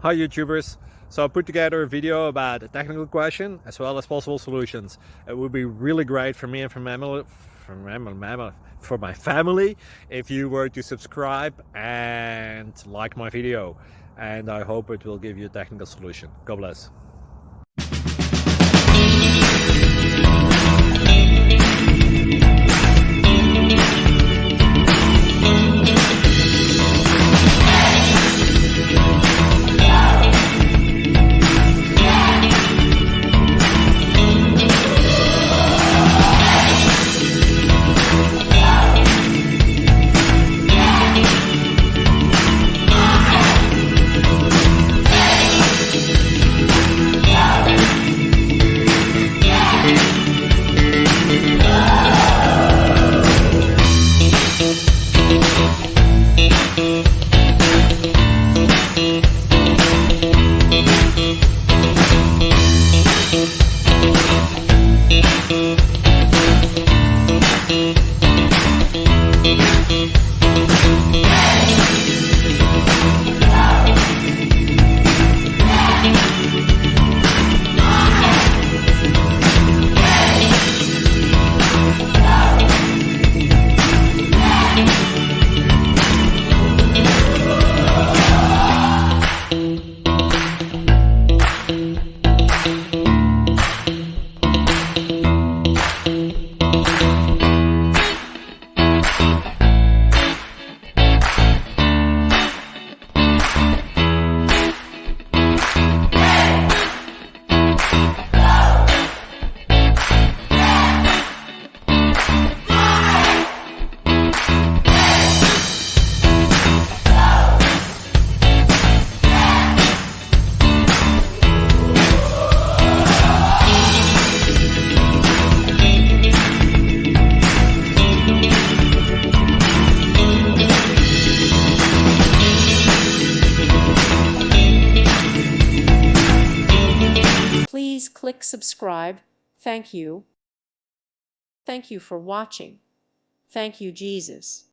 Hi YouTubers! So I put together a video about a technical question as well as possible solutions. It would be really great for me and for my family if you were to subscribe and like my video, and I hope it will give you a technical solution. God bless. Please click subscribe. Thank you. Thank you for watching. Thank you, Jesus.